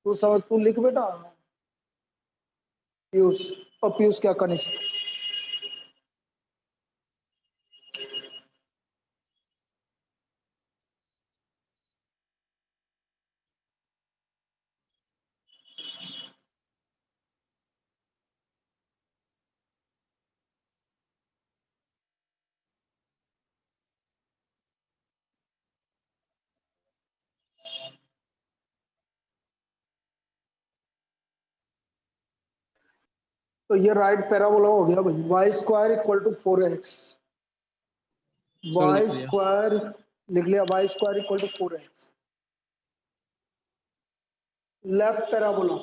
तू लिख बेटा। पीयूष। और पीयूष क्या कनिष्क। तो ये राइट पैराबोला हो गया भाई। Y square equal to 4x। Y square लिख लिया। Y square equal to 4x। Left parabola.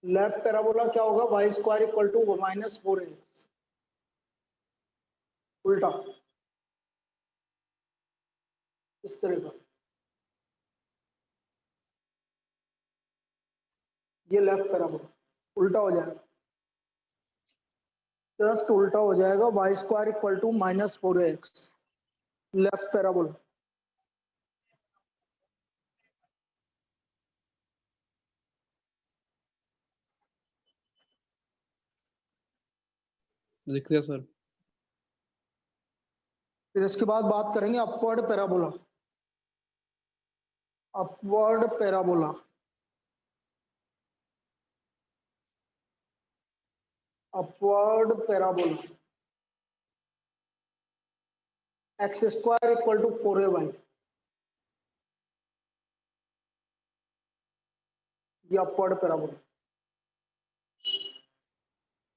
Left parabola क्या होगा? Y square equal to -4x। उल्टा इस तरह का। ये लेफ्ट पैराबोला उल्टा हो जाएगा। जस्ट उल्टा हो जाएगा। Y square equal to -4x। Left parabola. लिख लिया सर। फिर इसके बाद बात करेंगे upward parabola. Upward parabola. Upward parabola. X square equal to 4ay। ये upward parabola.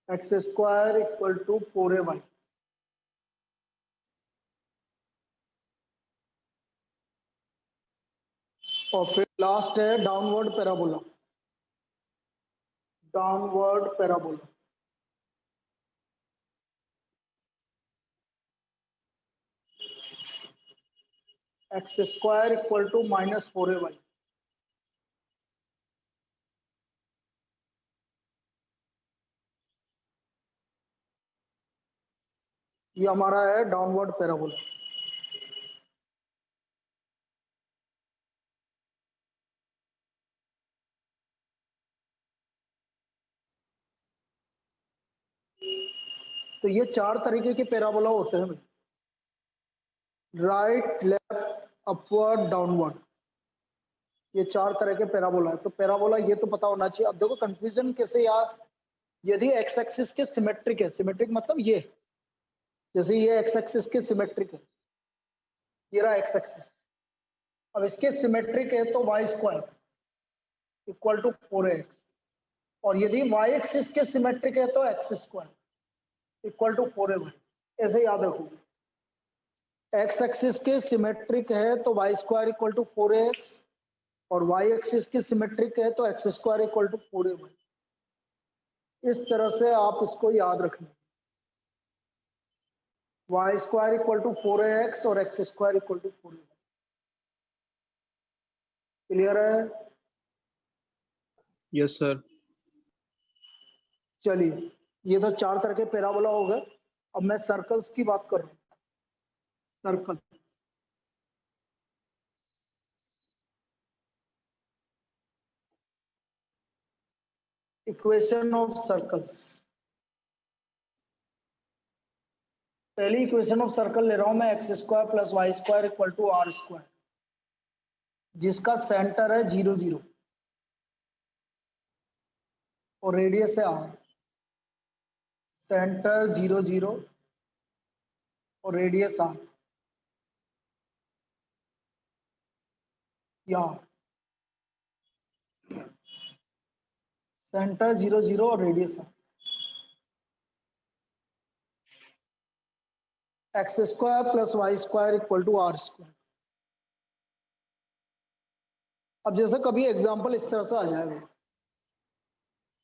X square equal to 4ay। और फिर लास्ट है downward parabola. Downward parabola. X square equal to -4ay। ये हमारा है डाउनवर्ड पैराबोला। तो ये 4 तरीके के पैराबोला होते हैं। Right, left, upward, downward. ये 4 तरह के पैराबोला है। तो पैराबोला ये तो पता होना चाहिए। अब देखो कंफ्यूजन कैसे यार, यदि एक्स एक्सिस के सिमेट्रिक है, सिमेट्रिक मतलब ये, जैसे ये एक्स एक्सिस के सिमेट्रिक है, ये रहा एक्स एक्सिस। अब इसके सिमेट्रिक है तो Y square equal to 4x। और यदि वाई एक्सिस के सिमेट्रिक है तो x square equal to 4ay। ऐसे याद रखो। एक्स एक्सिस के सिमेट्रिक है तो Y square equal to 4x, और वाई एक्सिस की सिमेट्रिक है तो x square equal to 4ay। इस तरह से आप इसको याद रखना। Y square equal to 4x और x square equal to 4ay। Clear है? Yes sir. चलिए, ये तो 4 तरह के पैराबोला हो गए। अब मैं सर्कल्स की बात कर रहा हूँ। सर्कल। Equation of circles. पहली इक्वेशन ऑफ सर्कल ले रहा हूं मैं, X square plus Y square equal to R square, जिसका सेंटर है 0 0 और रेडियस है आर। सेंटर 0 0 और रेडियस आर। यहाँ सेंटर 0 0 और radius R. X square plus Y square equal to R square. अब जैसे कभी एग्जांपल इस तरह से आ जाएगा,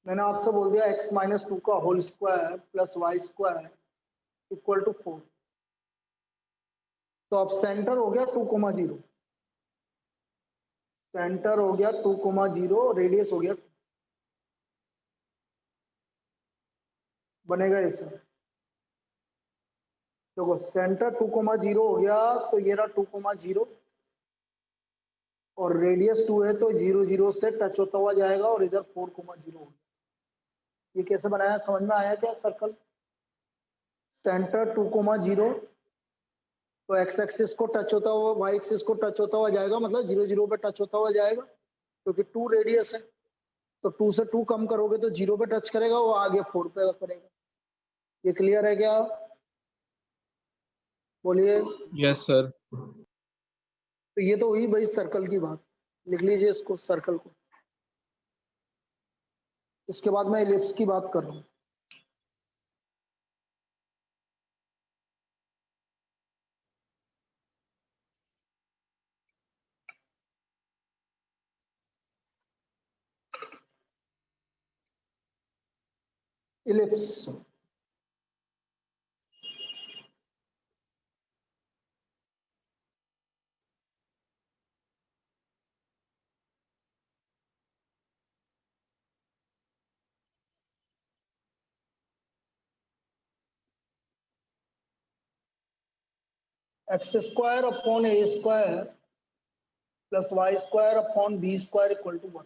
मैंने आपसे बोल दिया x-2 का whole square plus Y square equal to 4। तो अब सेंटर हो गया 2,0, सेंटर हो गया 2,0, रेडियस हो गया, बनेगा ऐसे। देखो सेंटर 2,0 हो गया, तो ये रहा 2,0 और रेडियस 2 है तो 0 0 से टच होता हुआ जाएगा और इधर 4 0 होगा। ये कैसे बनाया, समझ में आया क्या? सर्कल सेंटर 2 0 तो एक्स एक्सिस को टच होता हुआ, वाई एक्सिस को टच होता हुआ जाएगा, मतलब 0 0 पे टच होता हुआ जाएगा क्योंकि 2 रेडियस है। तो 2 से 2 कम करोगे तो 0 पे टच करेगा, वो आगे 4 पे करेगा। ये क्लियर है क्या? बोलिए। Yes sir. तो ये तो हुई भाई सर्कल की बात, लिख लीजिए इसको, सर्कल को। इसके बाद मैं इलिप्स की बात कर रहा हूँ। Ellipse X square upon A square plus Y square upon B square equal to 1।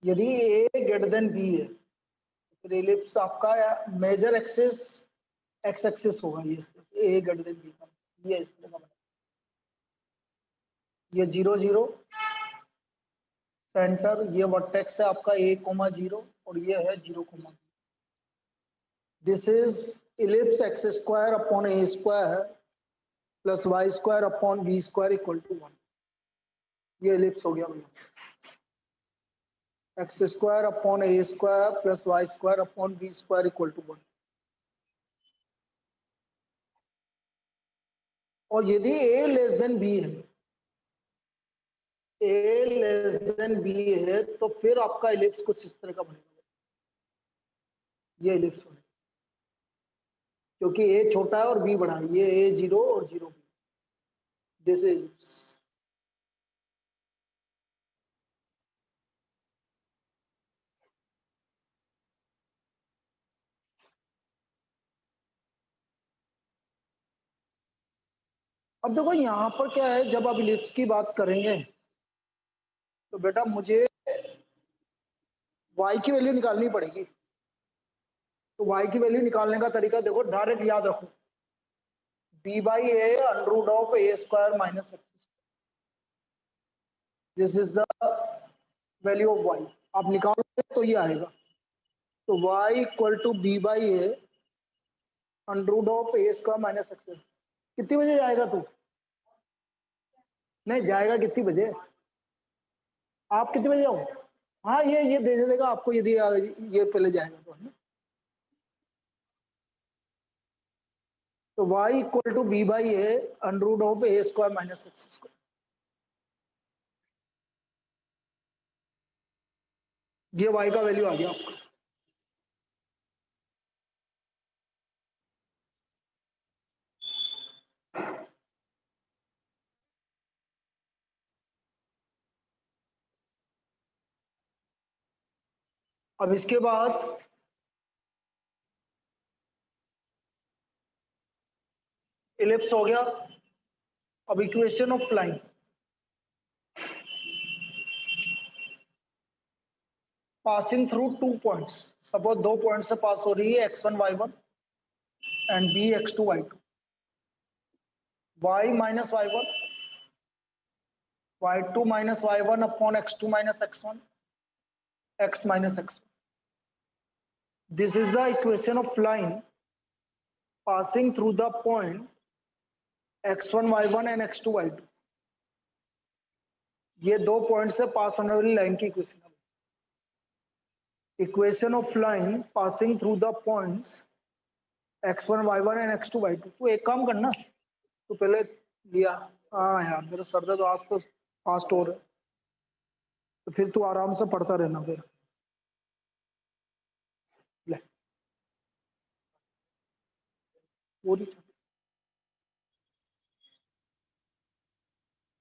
यदि ए ग्रेटर देन बी है फिर इलिप्स आपका मेजर एक्सिस एक्स एक्सिस होगा, ये ए ग्रेटर देन बी का, ये इस तरह का बना। ये 0 0 सेंटर, ये वर्टेक्स है आपका ए कोमा 0 और ये है 0 comma. This is ellipse X square upon A square plus Y square upon B square equal to 1। ये इलिप्स हो गया भैया। X square upon A square plus Y square upon B square equal to 1। और यदि ए less than B है, ए less than B है तो फिर आपका इलिप्स कुछ इस तरह का बनेगा। ये इलिप्स बनेगा क्योंकि ए छोटा है और बी बड़ा है। ये ए 0 और 0 बी, दिस इज। अब देखो यहाँ पर क्या है, जब आप इलिप्स की बात करेंगे तो बेटा मुझे y की वैल्यू निकालनी पड़ेगी। तो y की वैल्यू निकालने का तरीका देखो, डायरेक्ट याद रखो, b by A under root of A square minus X, this is the value of y। आप निकालोगे तो ये आएगा। तो y equal to B by A under root of A square minus X. कितनी बजे जाएगा तू? नहीं जाएगा कितनी बजे? आप कितने बजे जाओ? हाँ ये दे देगा आपको, यदि ये पहले जाएगा तो, है ना? तो y equal to B by A under root of A square minus X square. ये y का वैल्यू आ गया आपका। अब इसके बाद इलिप्स हो गया। अब equation of line, passing through 2 points. Suppose 2 point से पास हो रही है x1 y1 and b x2 y2। y minus y1 y2 minus y1 upon x2 minus x1 x minus x1। This is the equation of line passing through the point x1 y1 and x2 y2। ये 2 point से पास होने वाली line की equation है। Equation of line passing through the points x1 y1 and x2 y2। तो एक काम करना, तो पहले लिया। हाँ यार मेरा सर दर्द आज तो फास्ट हो रहा है, तो फिर तू आराम से पढ़ता रहना फिर। ले पूरी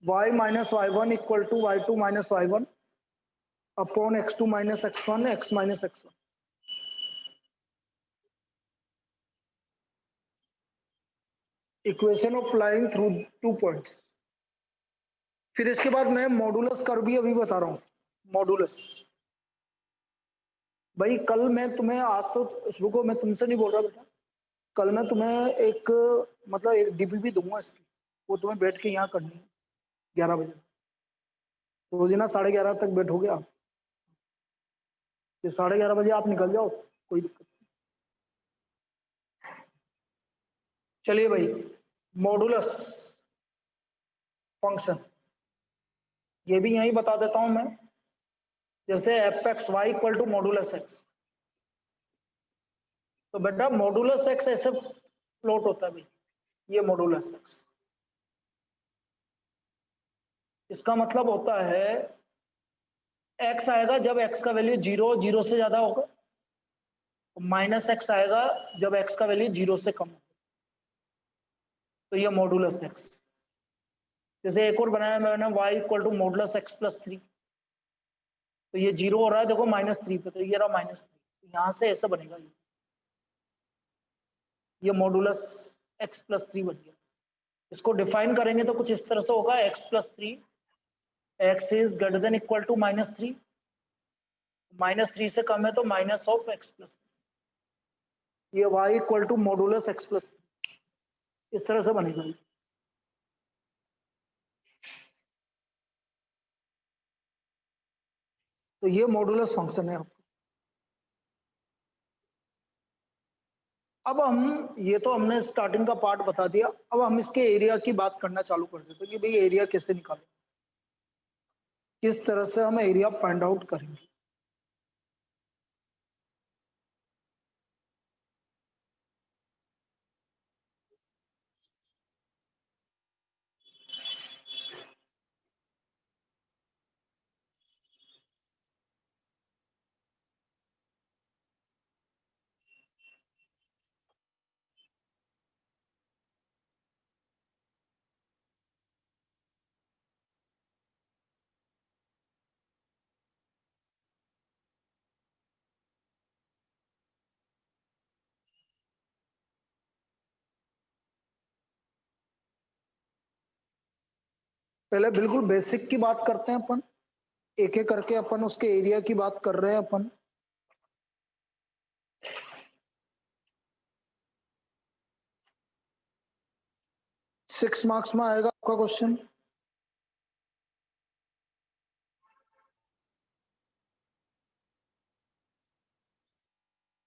y minus y1 equal to y2 minus y1 upon x2 minus x1 x minus x1। Equation of line through 2 points. फिर इसके बाद मैं मॉडुलस कर्व भी अभी बता रहा हूँ। मॉडुलस भाई कल मैं तुम्हें, आज तो रुको मैं तुमसे नहीं बोल रहा बेटा, कल मैं तुम्हें एक मतलब एक डीपीपी दूंगा इसकी, वो तुम्हें बैठ के यहाँ करनी है 11 बजे। रोजीना 11:30 तक बैठोगे आप, ये 11:30 बजे आप निकल जाओ, कोई दिक्कत नहीं। चलिए भाई, मॉडुलस फंक्शन ये भी यही बता देता हूं मैं, जैसे F X Y equal to modulus X. तो बेटा मॉडुलस एक्स ऐसे प्लॉट होता है भाई, ये मॉडुलस एक्स, इसका मतलब होता है एक्स आएगा जब एक्स का वैल्यू 0 से ज्यादा होगा, माइनस एक्स आएगा जब एक्स का वैल्यू 0 से कम होगा, तो ये मॉडुलस एक्स। जैसे एक और बनाया मैंने y equal to modulus X plus 3, तो ये 0 हो रहा है देखो -3 पे, तो ये रहा -3, यहां से ऐसा बनेगा, ये मॉडुलस एक्स प्लस 3 बन गया। इसको डिफाइन करेंगे तो कुछ इस तरह से होगा, X plus 3, X is greater than equal to -3, -3 से कम है तो माइनस ऑफ एक्स प्लस, ये y equal to modulus X plus, इस तरह से बनेगा। तो ये मॉडुलस फंक्शन है आपका। अब हम, ये तो हमने स्टार्टिंग का पार्ट बता दिया, अब हम इसके एरिया की बात करना चालू कर देते हैं कि भाई एरिया कैसे निकालें, किस तरह से हम एरिया फाइंड आउट करेंगे। पहले बिल्कुल बेसिक की बात करते हैं अपन, एक एक करके अपन उसके एरिया की बात कर रहे हैं अपन। सिक्स मार्क्स में आएगा आपका क्वेश्चन।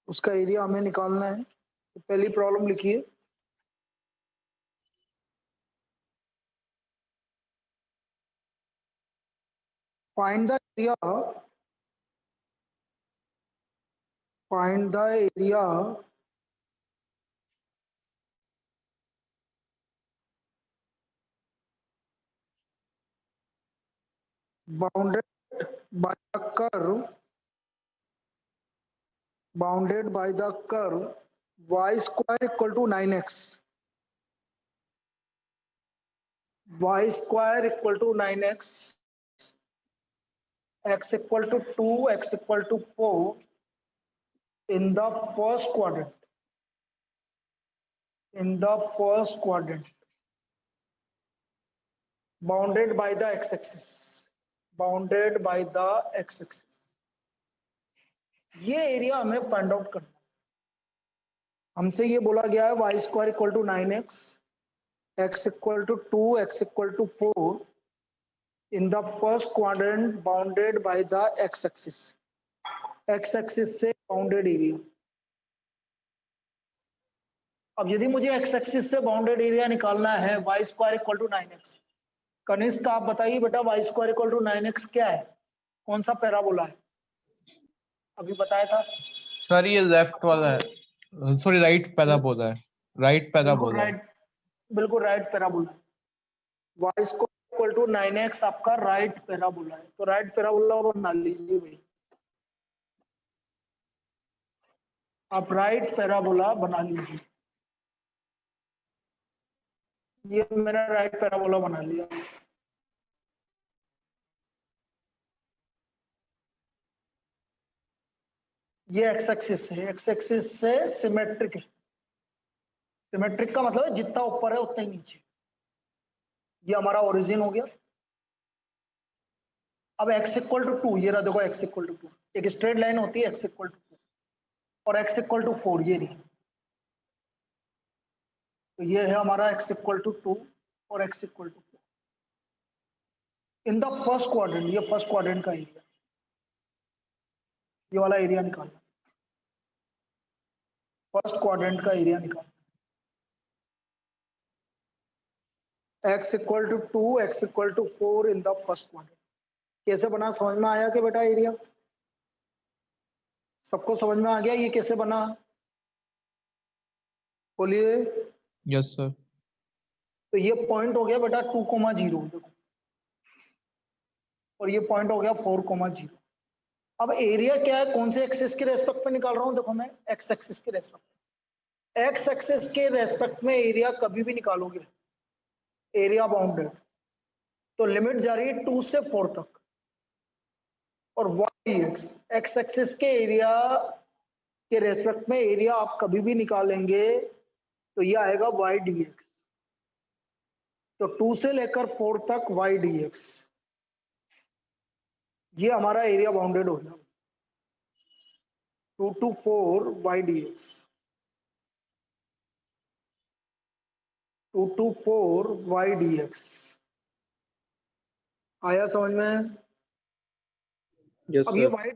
उसका एरिया हमें निकालना है, तो पहली प्रॉब्लम लिखिए, find the area, find the area bounded by the curve, bounded by the curve y square equal to 9x, y square equal to 9x, x equal to 2, x equal to 4 in the first quadrant, in the first quadrant, bounded by the x-axis, bounded by the x-axis। ये area हमें find out करना है। हमसे ये बोला गया है y square equal to 9x, x equal to 2, x equal to 4 in the first quadrant bounded by the x axis, x axis से बाउंडेड एरिया। अब यदि मुझे x एक्सिस से बाउंडेड एरिया निकालना है y square equal to 9x, कनिष्ठ आप बताइए बेटा y square equal to 9x क्या है, कौन सा पैराबोला है, अभी बताया था सर ये लेफ्ट वाला है, सॉरी राइट पैराबोला है, राइट पैराबोला है। बिल्कुल right parabola, y square equal to 9x आपका राइट पैराबोला है, तो राइट पैराबोला बना लीजिए भाई, आप राइट पैराबोला बना लीजिए, ये मैंने राइट पैराबोला बना लिया। ये एक्स एक्सिस से सिमेट्रिक है, सिमेट्रिक का मतलब है जितना ऊपर है उतना ही नीचे, ये हमारा ओरिजिन हो गया, अब x इक्वल टू 2, ये रहा देखो x इक्वल टू 2, एक स्ट्रेट लाइन होती है x इक्वल टू 2 और x इक्वल टू 4, ये रही। तो ये है हमारा x इक्वल टू 2 और x equal to 4 in the first quadrant. ये फर्स्ट क्वाड्रेंट का एरिया, ये वाला एरिया निकालना, फर्स्ट क्वाड्रेंट का एरिया निकालना। x equal to 2, x equal to 4 in the first quadrant. कैसे बना, समझ में आया कि बेटा एरिया? सबको समझ में आ गया ये कैसे बना? बोलिए। Yes sir. तो ये पॉइंट हो गया बेटा 2,0 देखो, और ये पॉइंट हो गया 4,0। अब एरिया क्या है, कौन से एक्सिस के रेस्पेक्ट में निकाल रहा हूं? देखो मैं एक्स एक्सिस के रेस्पेक्ट, एक्स एक्सिस के रेस्पेक्ट में एरिया कभी भी निकालोगे, एरिया बाउंडेड, तो लिमिट जा रही है 2 से 4 तक। और वाई एक्स, एक्स एक्सिस के एरिया के रेस्पेक्ट में एरिया आप कभी भी निकालेंगे तो ये आएगा वाई डी एक्स। तो 2 से लेकर 4 तक वाई डी एक्स, ये हमारा एरिया बाउंडेड हो गया। 2 to 4 Y D X, 2 to 4 Y D X. आया समझ में? यस अब ये सर। वाई,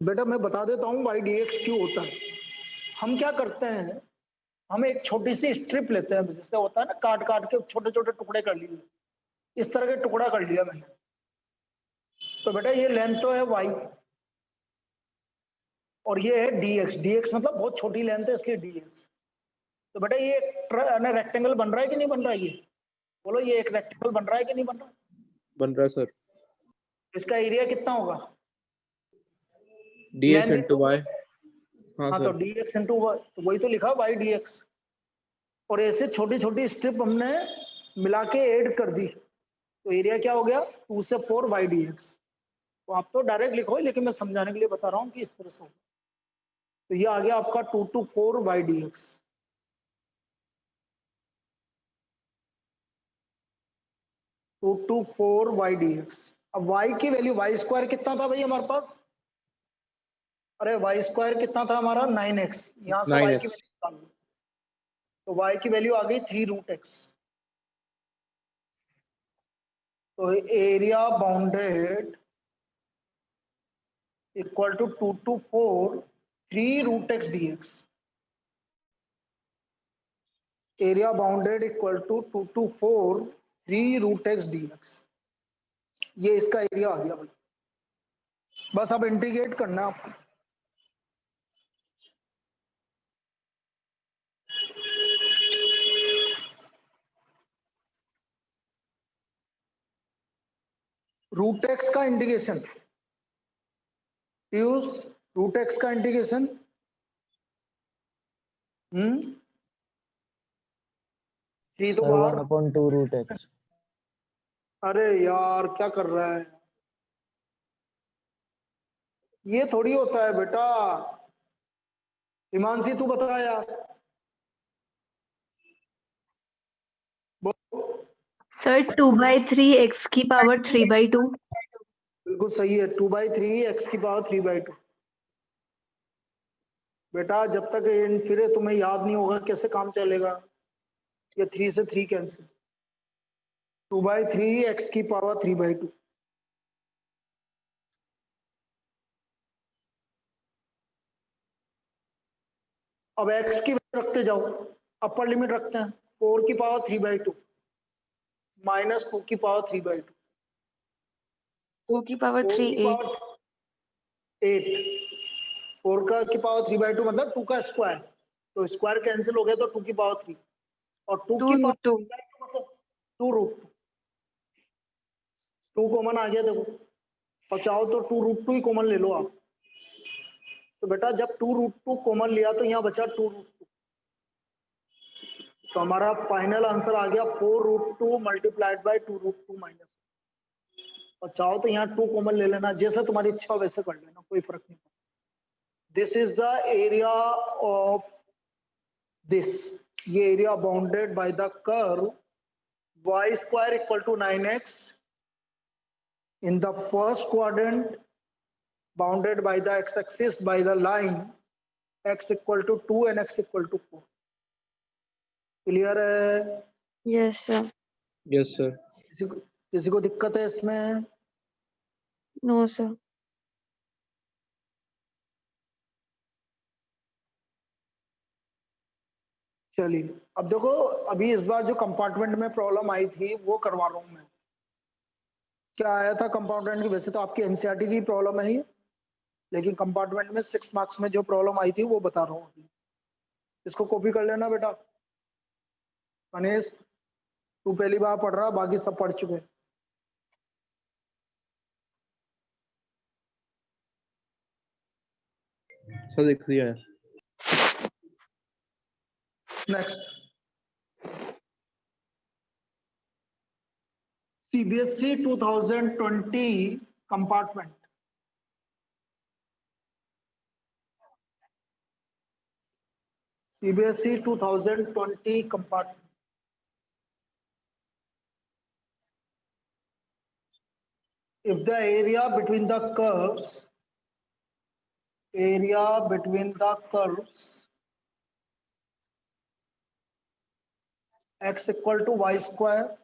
बेटा मैं बता देता हूँ वाई डी एक्स क्यों होता है। हम क्या करते हैं, हम एक छोटी सी स्ट्रिप लेते हैं, जिससे होता है ना काट काट के छोटे छोटे टुकड़े कर लिए, इस तरह के टुकड़ा कर लिया मैंने। तो बेटा ये लेंथ तो है वाई, और ये है डी एक्स, डी एक्स मतलब बहुत छोटी लेंथ है इसलिए डी एक्स। तो बेटा ये रेक्टेंगल बन रहा है कि नहीं बन रहा है? ये बोलो, ये एक रेक्टेंगल बन रहा है कि नहीं बन रहा? बन रहा है सर। इसका एरिया कितना होगा? dx into y। हाँ हाँ, तो sir. D X into Y, तो वही तो लिखा वाई डी एक्स। और ऐसे छोटी छोटी स्ट्रिप हमने मिला के ऐड कर दी, तो एरिया क्या हो गया? 2 से 4 वाई डी एक्स। तो आप तो डायरेक्ट लिखो, लेकिन मैं समझाने के लिए बता रहा हूँ कि इस तरह से होगा। तो ये आ गया आपका 2 to 4 Y D X. 2 to 4 Y D X. अब वाई की वैल्यू, वाई स्क्वायर कितना था भाई हमारे पास? अरे वाई स्क्वायर कितना था हमारा? 9x। यहां से वाई की 9x। वैल्यू निकाल लो, तो वाई की वैल्यू आ गई 3√x। तो area bounded equal to 2 to 4 3√x dx। Area bounded equal to 2 to 4 3√x dx। ये इसका एरिया आ गया भाई। बस अब इंटीग्रेट करना है आपको। √x का इंटीग्रेशन, यूज √x का इंटीग्रेशन। थ्री तो सर बाहर। 1/2√x। अरे यार क्या कर रहा है, ये थोड़ी होता है बेटा। हिमांशी तू बता यार। सर 2/3 x की पावर 3/2। बिल्कुल सही है, 2/3 x की पावर 3/2। बेटा जब तक फिर तुम्हें याद नहीं होगा कैसे काम चलेगा। ये 3 से 3 कैंसिल, 2/3 x की पावर 3/2। अब x की वैल्यू रखते जाओ, अपर लिमिट रखते हैं, 4 की पावर 3/2 माइनस 2 की पावर 3/2। 2 की पावर 4 3 की 8। पावर 8, 4 का की पावर 3/2 मतलब 2 का स्क्वायर, तो स्क्वायर कैंसिल हो गया तो 2 की पावर 3, और 2 की पावर 2√2। 3/2 मतलब 2√2। 2 कॉमन आ गया देखो, और चाहो तो 2√2 ही कॉमन ले लो आप। तो बेटा जब 2√2 कॉमन लिया तो यहाँ बचा 2√2, तो हमारा फाइनल आंसर आ गया 4√2 मल्टीप्लाइड बाई 2√2 माइनस। और चाहो तो यहाँ 2 कॉमन ले लेना, जैसे तुम्हारी इच्छा वैसे कर लेना, कोई फर्क नहीं पड़ता। This is the area of this, ये area bounded by the curve y² equal to 9x in the first quadrant bounded by the x-axis by the line x equal to 2 and x equal to 4. Clear है? Yes, sir. Yes, sir. किसी को दिक्कत है इसमें? No, sir. चलिए अब देखो, अभी इस बार जो कंपार्टमेंट में प्रॉब्लम आई थी वो करवा रहा हूं मैं। क्या आया था कंपार्टमेंट की? वैसे तो आपकी एनसीईआरटी की प्रॉब्लम है ये, लेकिन कंपार्टमेंट में 6 मार्क्स में जो प्रॉब्लम आई थी वो बता रहा हूँ। इसको कॉपी कर लेना बेटा। गणेश, तू पहली बार पढ़ रहा, बाकी सब पढ़ चुके। सर देख लिया है। Next, CBSE 2020 compartment. CBSE 2020 compartment. If the area between the curves x equal to y square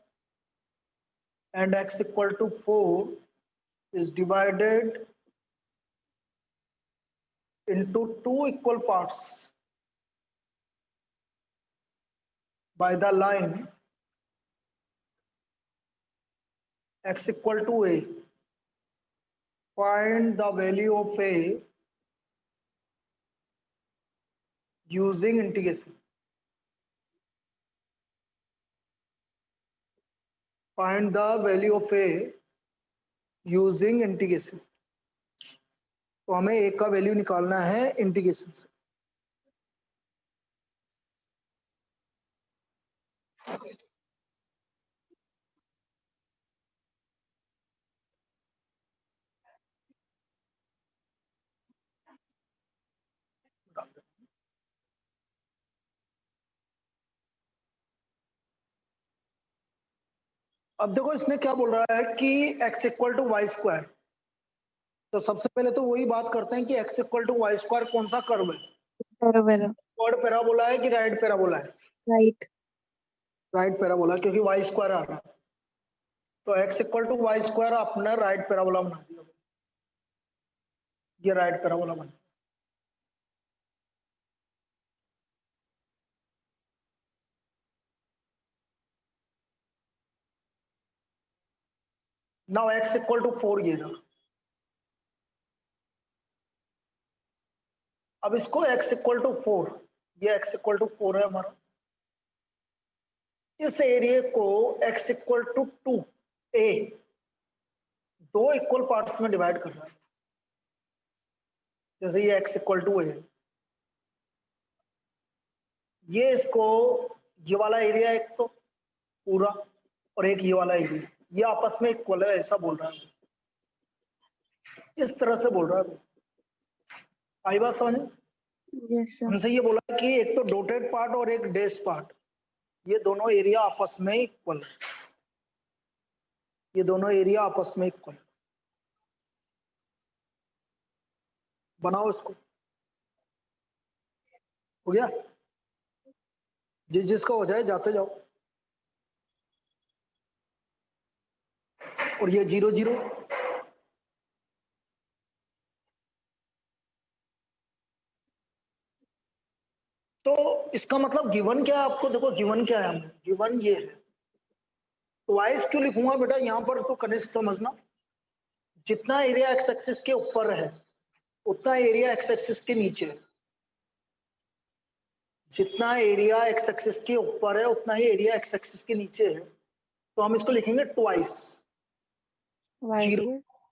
and x equal to 4 is divided into two equal parts by the line x equal to a, find the value of a using integration. Find the value of a using integration. तो हमें a का value निकालना है integration से। अब देखो इसमें क्या बोल रहा है कि x equal to Y square. तो सबसे पहले तो वही बात करते हैं कि x equal to Y square कौन सा कर्व है? वर्ड पैराबोला है कि राइट पैराबोला है? राइट पैराबोला, क्योंकि वाई स्क्वायर आ रहा है। तो x equal to Y square अपना राइट पैराबोला बना दिया। ये राइट पैराबोला बना। नाउ x इक्वल टू 4 ये ना। अब इसको x इक्वल टू 4, ये x इक्वल टू 4 है हमारा। इस एरिया को x इक्वल टू 2a दो इक्वल पार्ट्स में डिवाइड कर रहा है। जैसे ये x इक्वल टू है, ये इसको ये वाला एरिया एक तो पूरा और एक ये वाला एरिया, ये आपस में इक्वल है ऐसा बोल रहा है। इस तरह से बोल रहा है। आई बात समझ? Yes, sir. हमसे ये बोला कि एक तो डॉटेड पार्ट और एक डैश पार्ट, ये दोनों एरिया आपस में इक्वल है। ये दोनों एरिया आपस में इक्वल। बनाओ इसको। हो गया? जिसका हो जाए जाते जाओ। और ये 0 0, तो इसका मतलब गिवन क्या है आपको? देखो गिवन क्या है, हमें गिवन ये है। तो वाइस क्यों लिखूंगा बेटा यहाँ पर? तो कनिष्ठ समझना, जितना एरिया एक्स एक्सिस के ऊपर है उतना एरिया एक्स एक्सिस के नीचे है। जितना एरिया एक्स एक्सिस के ऊपर है उतना ही एरिया एक्स एक्सिस के नीचे है। तो हम इसको लिखेंगे twice 0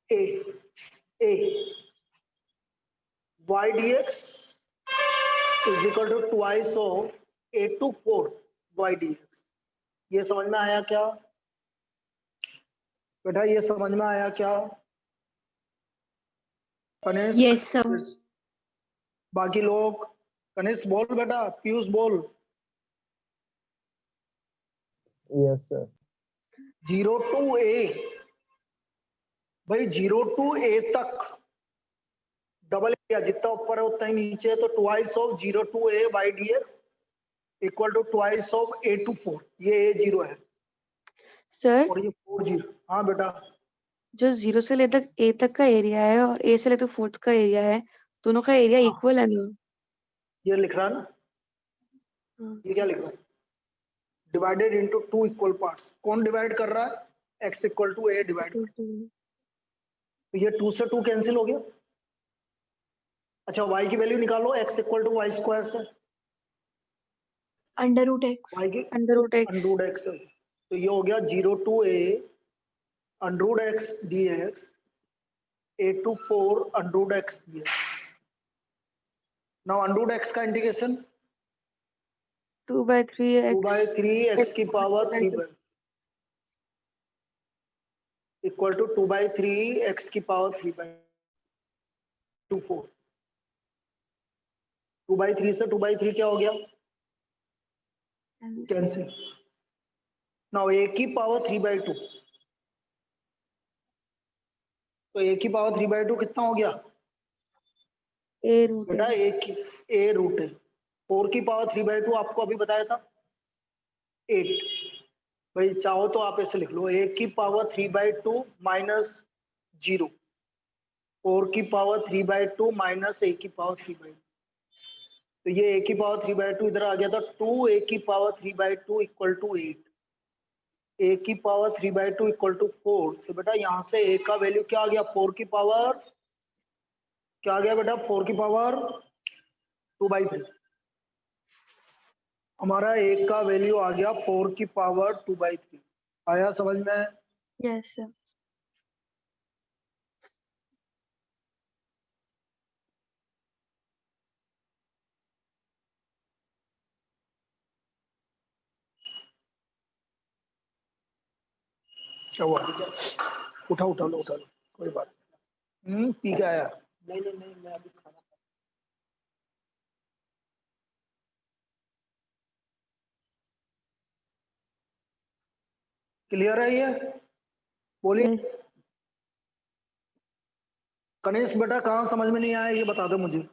a y dx is equal to twice of a to 4 y dx। ये समझ में आया क्या बेटा? ये समझ में आया क्या गणेश? Yes, sir. बाकी लोग? गणेश बोल बेटा, पीयूष बोल। Yes, sir. 0 to a भाई 0 to a तक डबल एरिया जितना ऊपर है उतना ही नीचे है, तो twice of 0 to a by dx equal to twice of a to 4। ये a 0 है सर और ये 4 0। हाँ बेटा, जो 0 से ले तक a तक का एरिया है और a से ले तक 4 का एरिया है, दोनों का एरिया हाँ। इक्वल है ना? ये लिख रहा है ना, ये क्या लिख रहा है, डिवाइडेड इनटू 2 इक्वल पार्ट्स। कौन डिवाइड कर रहा है, x equal to a divide. तो ये 2 से 2 कैंसिल हो गया। अच्छा y की वैल्यू निकालो, x equal to Y square से, अंडर रूट एक्स, y की under root X, under root x। तो ये हो गया 0 to a under root x dx a to 4 under root x dx। Now under root x का integration 2/3 2 by 3 x की power 3 2 by equal to 2 by 3 x की power 3 by 2 4। 2 by 3 से 2 by 3 क्या हो गया, कैंसिल। नाउ a की power 3 by 2, तो a की पावर 3 by 2 कितना हो गया a रूट बेटा, a रूट है। 4 की पावर 3 by 2 आपको अभी बताया था 8। भाई चाहो तो आप ऐसे लिख लो, a की पावर 3 by 2 माइनस 0, 4 की पावर 3 by 2 माइनस a की पावर 3 by 2। तो ये a की पावर 3 by 2 इधर आ गया था, 2a की power 3 by 2 equal to 8, a की पावर 3 by 2 इक्वल टू 4। तो बेटा यहाँ से a का वैल्यू क्या आ गया, 4 की पावर क्या आ गया बेटा, 4 की पावर 2/3। हमारा a का वैल्यू आ गया 4 की पावर 2/3। आया समझ में? Yes sir. क्या हुआ, उठा उठा लो, उठा लो, कोई बात नहीं। पी के आया? नहीं नहीं नहीं, मैं अभी खाना। क्लियर है ये? बोलिए। यस गणेश बेटा कहाँ समझ में नहीं आया ये बता दो मुझे,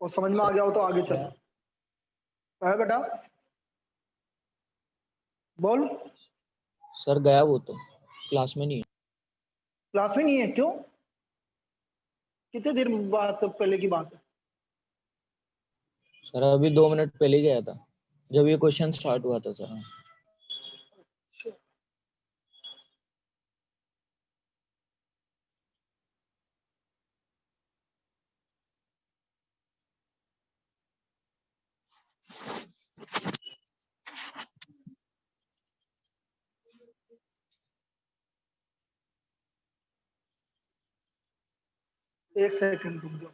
और समझ में आ गया हो तो आगे चलो। है बेटा, बोल। सर गया वो तो, क्लास में नहीं है। क्लास में नहीं है, क्यों? कितने देर बाद पहले की बात है? सर अभी 2 मिनट पहले ही गया था, जब ये क्वेश्चन स्टार्ट हुआ था सर। एक सेकंड रुक जाओ।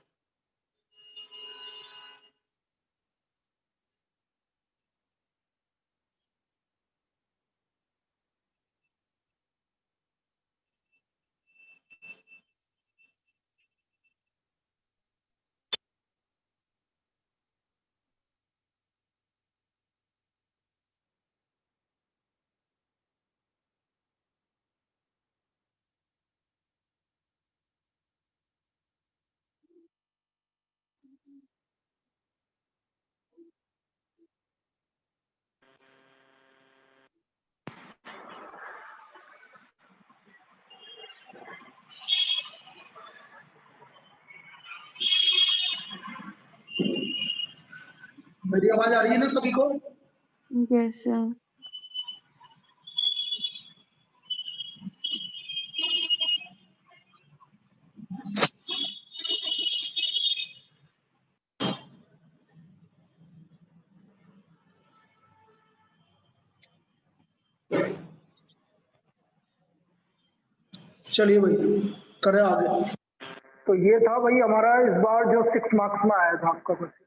मेरी आवाज आ रही है ना सभी को? Yes sir. चलिए भाई करें आगे। तो ये था भाई हमारा इस बार जो 6 मार्क्स में आया था आपका क्वेश्चन।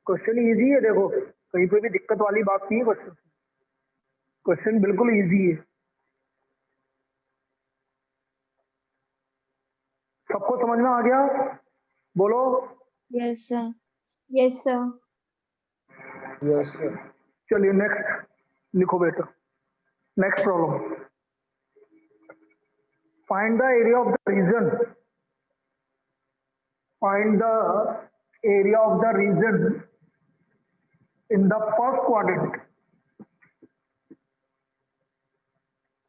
क्वेश्चन इजी है, देखो कहीं पे भी दिक्कत वाली बात नहीं है। क्वेश्चन क्वेश्चन बिल्कुल इजी है। सबको समझ में आ गया? बोलो। Yes sir. Yes sir. Yes sir. चलिए नेक्स्ट लिखो बेटा, next problem. Find the area of the region. Find the area of the region in the first quadrant.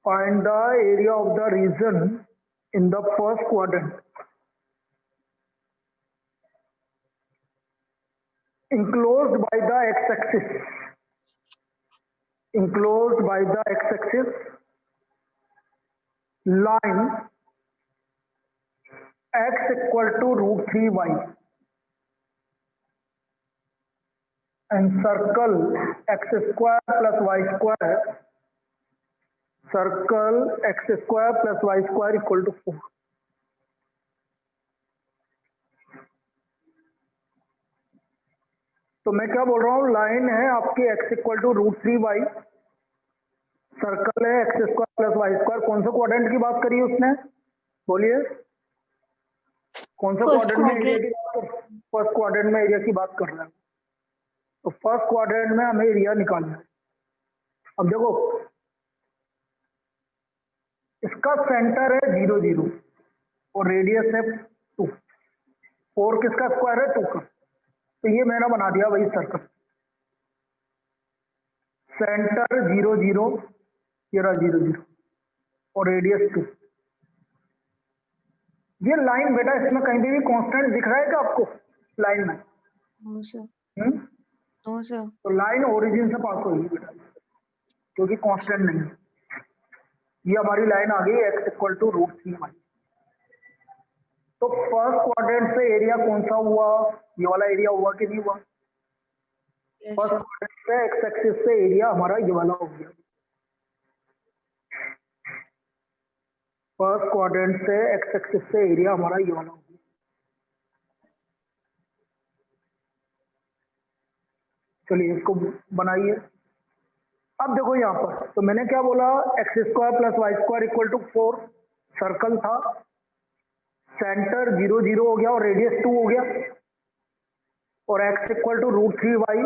Find the area of the region in the first quadrant. Enclosed by the x-axis. Enclosed by the x-axis line x equal to √3y and circle x square plus y square. Circle x square plus y square equal to 4. तो मैं क्या बोल रहा हूँ, line है आपकी x equal to √3y, circle है x square plus Y square. कौन सा क्वाड्रेंट की बात करी उसने, बोलिए कौन सा क्वाड्रेंट में एरिया की बात कर, फर्स्ट क्वाड्रेंट में एरिया की बात कर रहे हैं। तो फर्स्ट क्वाड्रेंट में हमें एरिया निकालना है। अब देखो इसका सेंटर है 0 0 और रेडियस है 2। 4 किसका स्क्वायर है, 2 का। तो ये मैंने बना दिया वही सर्कल, सेंटर 0 0, ये रहा 0 0 और रेडियस 2। ये लाइन बेटा इसमें कहीं भी कांस्टेंट दिख रहा है क्या आपको लाइन में? No sir. तो लाइन ओरिजिन से पास होगी बेटा, क्योंकि कांस्टेंट नहीं है। ये हमारी लाइन आ गई x इक्वल टू √3y। तो फर्स्ट क्वाड्रेंट से एरिया कौन सा हुआ, ये वाला एरिया हुआ कि नहीं हुआ? फर्स्ट क्वाड्रेंट से एक्स एक्सिस से एरिया हमारा ये वाला हो गया। फर्स्ट क्वाड्रेंट से एक्स एक्सिस से एरिया हमारा ये वाला हो गया। चलिए इसको बनाइए। अब देखो यहाँ पर तो मैंने क्या बोला, X square plus Y square equal to 4 circle था, सेंटर 0 0 हो गया और रेडियस 2 हो गया, और x equal to √3y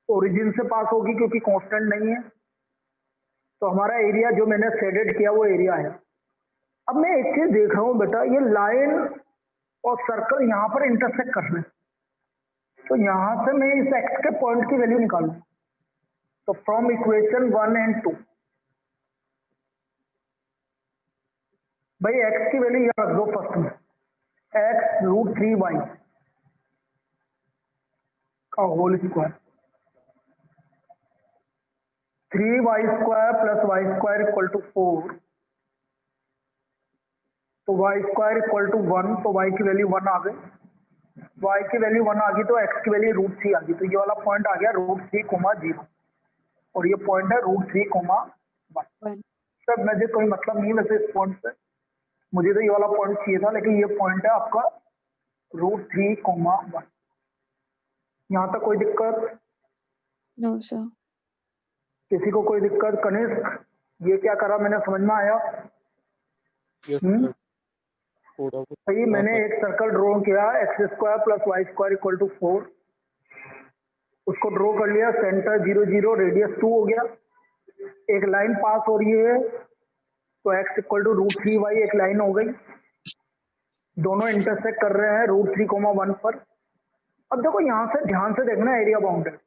origin से पास होगी क्योंकि कांस्टेंट नहीं है। तो हमारा एरिया जो मैंने शेडेड किया वो एरिया है। अब मैं एक चीज देख रहा हूँ बेटा, ये लाइन और सर्कल यहाँ पर इंटरसेक्ट कर रहे हैं, तो यहाँ से मैं इस x के पॉइंट की वैल्यू निकालूं। तो फ्रॉम इक्वेशन 1 एंड 2 भाई x की वैल्यू यहाँ रख दो फर्स्ट में, x √3y का whole square, 3y square plus Y square equal to 4। तो y स्क्वायर इक्वल टू 1, तो y की वैल्यू 1 आ गई, y की वैल्यू 1 आ गई तो x की वैल्यू √3 आ गई। तो ये वाला पॉइंट आ गया √3, 0 और ये पॉइंट है √3, 1। सर मुझे कोई मतलब नहीं वैसे इस पॉइंट से, मुझे तो ये वाला पॉइंट चाहिए था, लेकिन ये पॉइंट है आपका √3, 1। यहाँ तक कोई दिक्कत? No sir. किसी को कोई दिक्कत? कनिष्क ये क्या करा मैंने, समझ में आया? सही, मैंने एक सर्कल ड्रॉ किया, X square plus Y square equal to 4, उसको ड्रॉ कर लिया, सेंटर 0 0 रेडियस 2 हो गया। एक लाइन पास हो रही है तो x इक्वल टू √3y एक लाइन हो गई, दोनों इंटरसेक्ट कर रहे हैं √3, 1 पर। अब देखो यहाँ से ध्यान से देखना, एरिया बाउंडेड,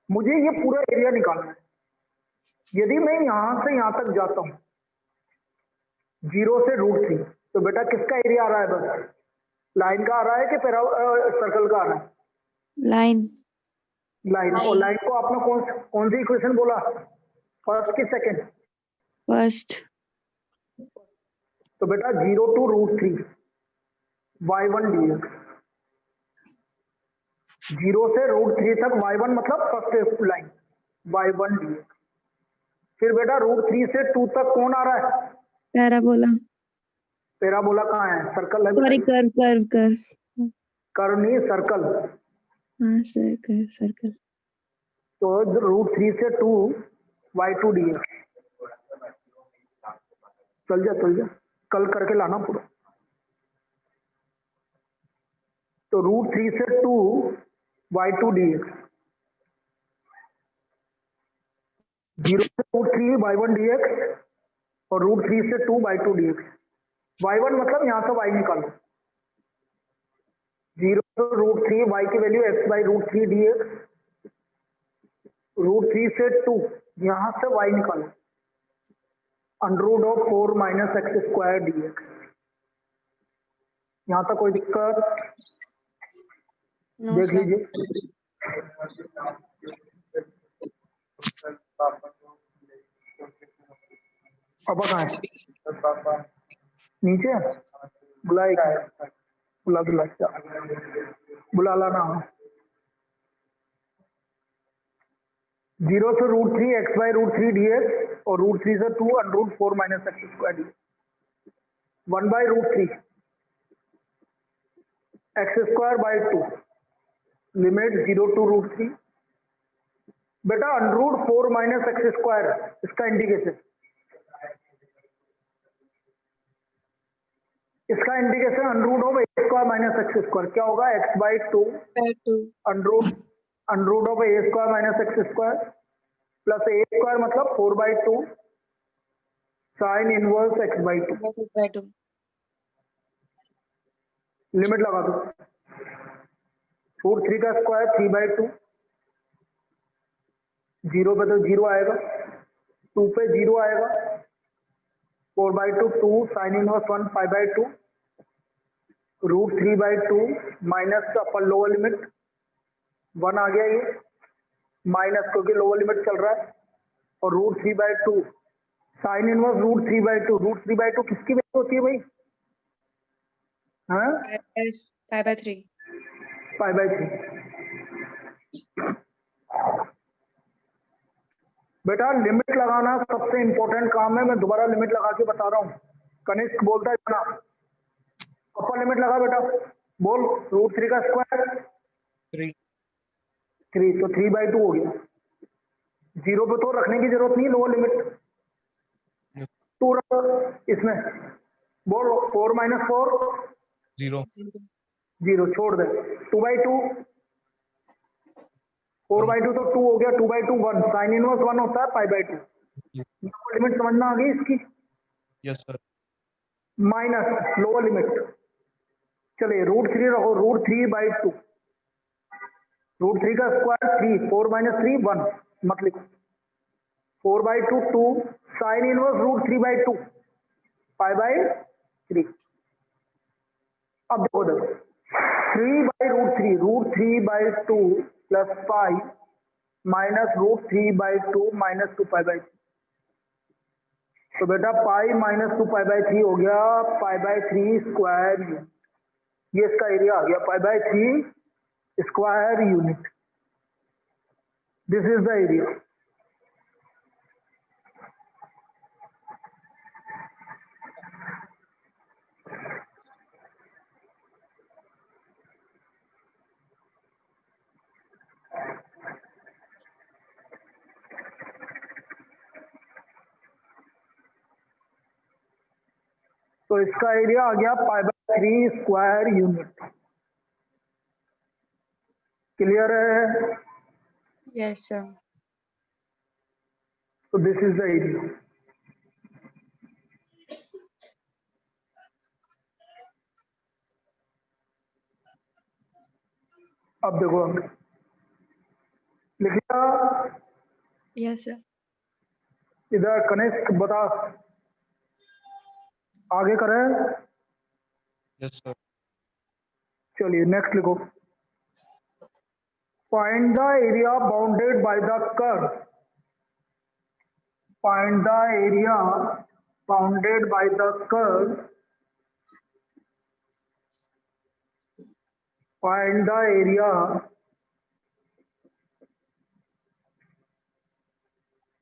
मुझे ये पूरा एरिया निकालना है। यदि मैं यहाँ से यहाँ तक जाता हूँ 0 से √3, तो बेटा किसका एरिया आ रहा है? बस लाइन का आ रहा है कि सर्कल का आ रहा है? लाइन। लाइन। और लाइन को आपने कौन सी इक्वेशन बोला, फर्स्ट की सेकंड? फर्स्ट। तो बेटा 0 to √3 y1 dx, 0 से √3 तक y1 मतलब फर्स्ट लाइन y1 dx। फिर बेटा √3 से 2 तक कौन आ रहा है? पैराबोला। पैराबोला कहाँ है? सर्कल है। Sorry, curve. कर्व नहीं, सर्कल। हाँ सर, कर्व सर्कल। तो √3 से 2 y2 dx। चल जा कल करके लाना पूरा। तो √3 से 2 y2 dx, 0 से √3 y1 dx और √3 से 2 y2 dx। y1 मतलब यहाँ से y निकालो, 0 to √3, y की वैल्यू x बाई √3 dx, √3 से 2, यहाँ से y निकालो, √4 - x² dx। यहाँ तक कोई दिक्कत? नो देख सर। लीजिए। अब कहाँ है? नीचे बुला लाना। 0 से √3 x बाई √3 dx और √3 से 2 √4 - x² dx, 1 by √3 x² by 2, limit 0 to √3। बेटा √4 - x², इसका इंडिकेशन, √(a² - क्या होगा? x by 2 √(a² - x² plus a² मतलब 4 by 2 sine inverse x by 2। बस इस बाय 2। लिमिट लगा दो, √3 का स्क्वायर 3 बाई 2, 0 पे तो 0 आएगा, 2 पे 0 आएगा, 4 by 2 2 sine inverse 1 5 by 2, √3 by 2 minus upper lower limit 1 आ गया, ये माइनस क्योंकि लोअर लिमिट चल रहा है, और √3 by 2 sine inverse √3 by 2। √3 by 2 किसकी वैल्यू होती है भाई? हाँ, 5/3। पाई बाई 3। बेटा लिमिट लगाना सबसे इंपॉर्टेंट काम है, मैं दोबारा लिमिट लगा के बता रहा हूँ। कनिष्क बोलता है ना, अपर लिमिट लगा बेटा, बोल। √3 का स्क्वायर 3, तो 3 बाई 2 हो गया, 0 पे तो रखने की जरूरत नहीं, लोअर लिमिट 2 रख इसमें, बोल। 4 - 4 0 0, छोड़ दे। 2 बाई 2 4 बाई 2 तो 2 हो गया, 2 बाई 2 1 साइन इनवर्स 1 होता है पाई बाई 2। लिमिट समझना आ गई इसकी? Yes sir. Minus lower limit, चलिए √3 रखो, √3 बाई 2, √3 का स्क्वायर 3, 4 - 3 1 मत लिखो, 4 by 2 2 sine inverse √3 by 2 pi by 3। अब देखो 3 by √3 by 2 plus 5 minus √3 by 2 minus 2 pi by 3। तो बेटा पाई माइनस 2 पाई बाई 3 हो गया पाई बाई 3 स्क्वायर यूनिट, ये इसका एरिया आ गया, pi by 3 square unit. This is the area. तो इसका एरिया आ गया pi by 3 square unit. Clear है? Yes sir. तो दिस इज द एरिया। अब देखो, लिख लिया? Yes sir. इधर कनिष्क बता, आगे करें? Yes sir. चलिए नेक्स्ट लिखो। Find the area bounded by the curve. Find the area bounded by the curve. Find the area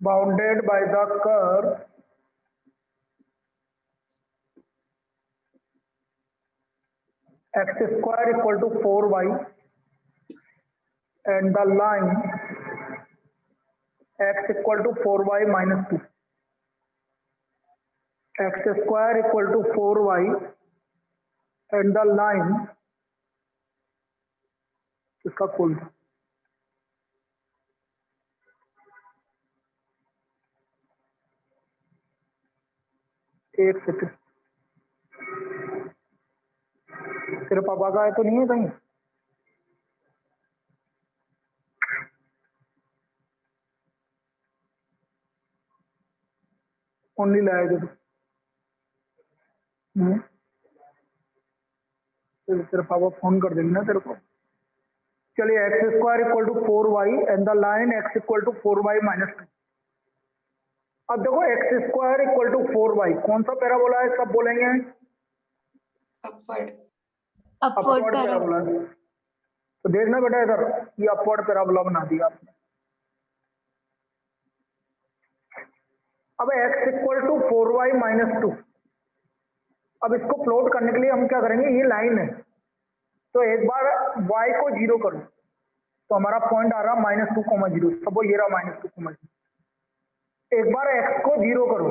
bounded by the curve x² = 4y and the line x = 4y - 2। x² = 4y and the line, इसका खोल दो। एक second, तेरे पापा का है तो नहीं है कहीं? कौन नहीं लाया जो? तेरे पापा फोन कर देंगे ना तेरे को। चलिए X square equal to 4y and the line x equal to 4y minus 2। अब देखो x square equal to 4y कौन सा पैराबोला है? सब बोलेंगे अपवर्ड अपवर्ड पैराबोला है। तो देखना बेटा इधर, ये अपवर्ड पैराबोला बना दिया आपने। अब x equal to 4y minus 2। अब इसको प्लॉट करने के लिए हम क्या करेंगे, ये लाइन है तो एक बार y को 0 करो तो हमारा पॉइंट आ रहा -2,0। सब ये रहा -2,0। एक बार x को 0 करो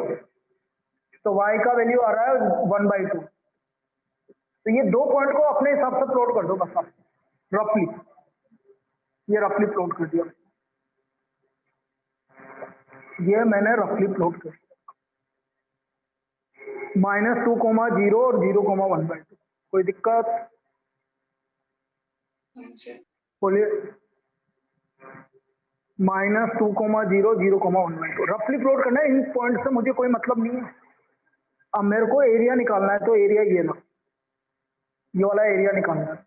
तो y का वैल्यू आ रहा है 1/2। तो ये दो पॉइंट को अपने हिसाब से प्लॉट कर दो बस आप रफली। ये रफली प्लॉट कर दिया, ये मैंने रफली प्लॉट कर दिया। -2,0 और 0,1/2। कोई दिक्कत? बोलिए। -2,0 0,1/2 रफली प्लॉट करना है। इन पॉइंट से मुझे कोई मतलब नहीं है। अब मेरे को एरिया निकालना है तो एरिया ये ना, ये वाला एरिया निकालना है।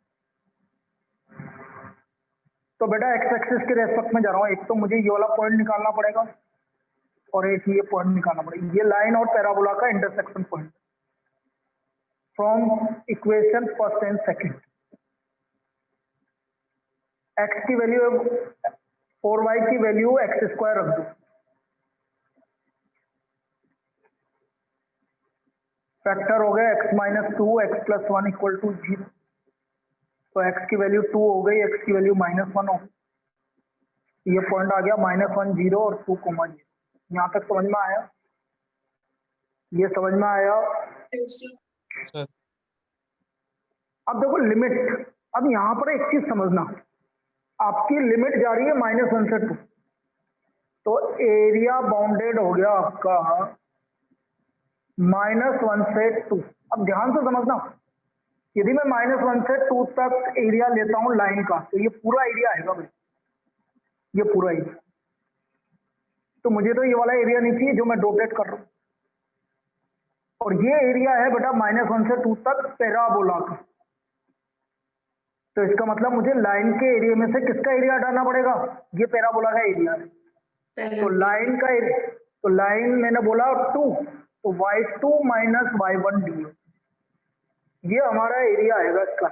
तो बेटा एक्स एक्सिस के रेस्पेक्ट में जा रहा हूँ। एक तो मुझे ये वाला पॉइंट निकालना पड़ेगा और एक ये पॉइंट निकालना पड़ेगा। ये लाइन और पैराबोला का intersection point from equation first and second. X की वैल्यू 4y की वैल्यू एक्स स्क्वायर रख दो। फैक्टर हो गया x - 2 x + 1 = 0। तो x की वैल्यू 2 हो गई, x की वैल्यू -1 हो गई। ये पॉइंट आ गया -1 0 और 2,0। यहाँ तक समझ में आया? ये समझ में आया? सर अब देखो लिमिट। अब यहाँ पर एक चीज समझना, आपकी लिमिट जा रही है -1 से 2। तो एरिया बाउंडेड हो गया आपका -1 से 2। अब ध्यान से समझना, यदि मैं -1 से 2 तक एरिया लेता हूं लाइन का तो ये पूरा एरिया आएगा भाई, ये पूरा एरिया। तो मुझे तो ये वाला एरिया नहीं चाहिए जो मैं डोटेट कर रहा हूं। और ये एरिया है बेटा -1 से 2 तक पैराबोला का। तो इसका मतलब मुझे लाइन के एरिया में से किसका एरिया हटाना पड़ेगा? ये पैराबोला का एरिया है। तो लाइन का एरिया, तो लाइन मैंने बोला 2, तो y2 - y1 ds ये हमारा एरिया आएगा इसका।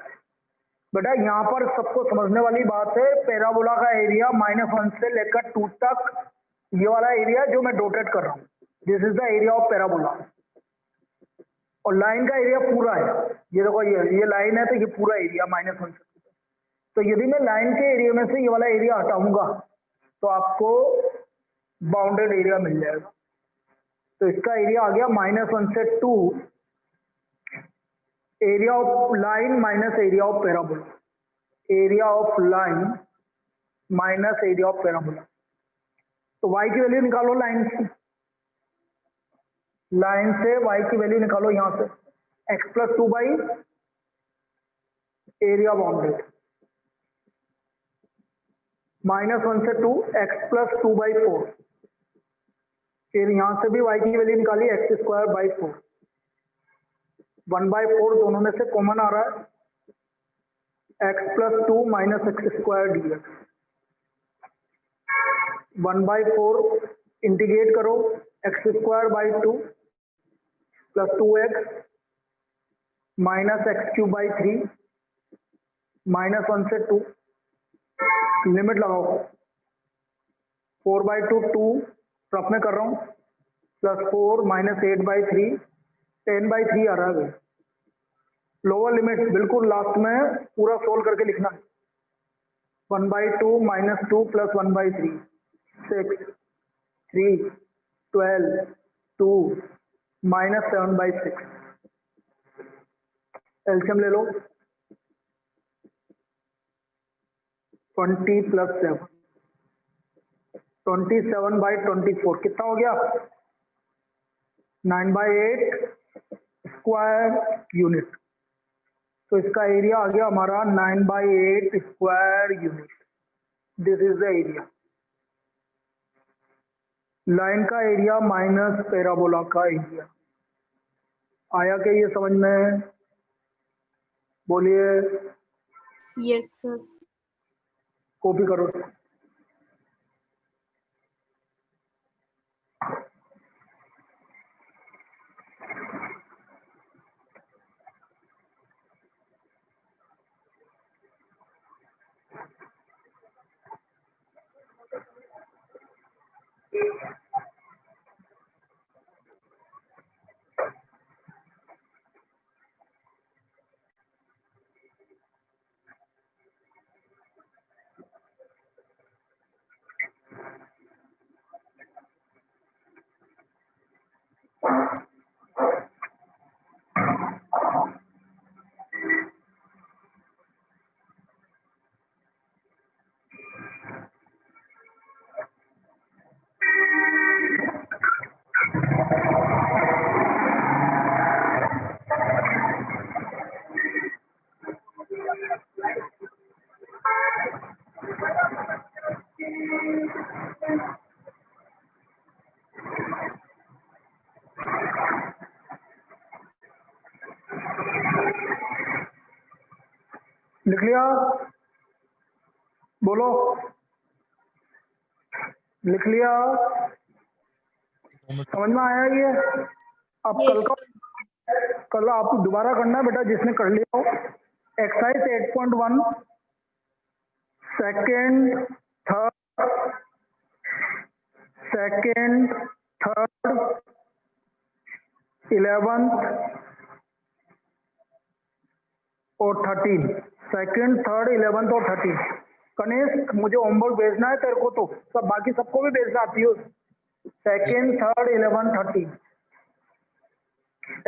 बेटा यहाँ पर सबको समझने वाली बात है, पैराबोला का एरिया -1 से लेकर 2 तक, ये वाला एरिया जो मैं डोटेट कर रहा हूँ, this is the area of parabola. और लाइन का एरिया पूरा है, ये देखो ये लाइन है तो ये पूरा एरिया -1 से 2 तक। तो यदि मैं लाइन के एरिया में से ये वाला एरिया हटाऊंगा तो आपको बाउंडेड एरिया मिल जाएगा। तो इसका एरिया आ गया -1 से 2, area of line minus area of parabola, area of line minus area of parabola. तो y की वैल्यू निकालो लाइन से, लाइन से y की वैल्यू निकालो यहां से, x + 2 एरिया बाउंडेड -1 से 2 x + 2/4। फिर यहां से भी y की वैल्यू निकाली x² / 4, 1/4 दोनों में से कॉमन आ रहा है, x + 2 - x² dx। 1/4 इंटीग्रेट करो, x² / 2 + 2x - x³ / 3 -1 से 2 लिमिट लगाओ, 4/2 2 रफ में कर रहा हूँ, +4 - 8/3 10/3 आ रहा है। लोअर लिमिट बिल्कुल लास्ट में पूरा सोल्व करके लिखना है। 1/2 - 2 + 1/3 6 3 12 2 -7/6। एलसीएम ले लो, 20 + 7 27/24 कितना हो गया? 9/8 स्क्वायर यूनिट। तो इसका एरिया आ गया हमारा 9/8 square unit. This is the area. Line का एरिया माइनस पैराबोला का एरिया। आया क्या ये समझ में? बोलिए। Yes sir. कॉपी करो। लिख लिया? बोलो। लिख लिया? समझ में आया ये? अब Yes, कल आपको दोबारा करना है बेटा, जिसने कर लिया हो। एक्सरसाइज 8.1 सेकेंड थर्ड 11th और 13। सेकेंड थर्ड 11th और 13। कनेश मुझे होमवर्क भेजना है तेरे को, तो सब बाकी सबको भी भेजना आती हो। Second third 11 13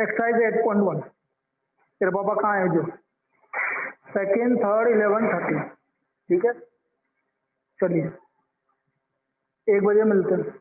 exercise 8.1। तेरे पापा कहाँ है जो? Second third 11 13। ठीक है, चलिए 1 बजे मिलते हैं।